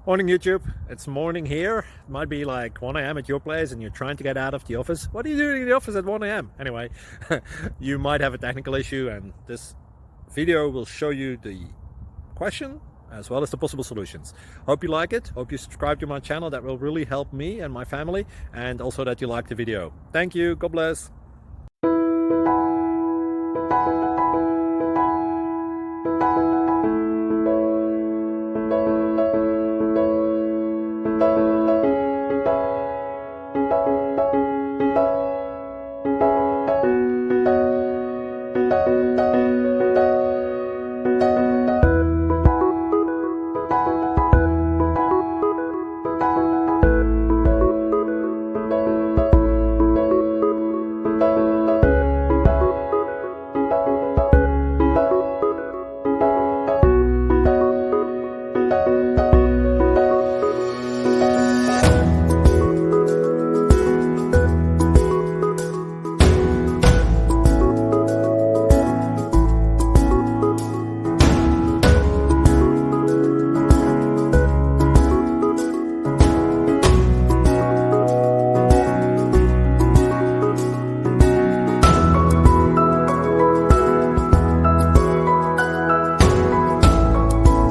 Morning YouTube, it's morning here. It might be like 1 a.m. at your place and you're trying to get out of the office. What are you doing in the office at 1 a.m.? Anyway, you might have a technical issue and this video will show you the question as well as the possible solutions. Hope you like it, hope you subscribe to my channel. That will really help me and my family, and also that you like the video. Thank you, God bless.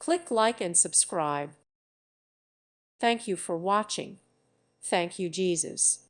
Click like and subscribe. Thank you for watching. Thank you, Jesus.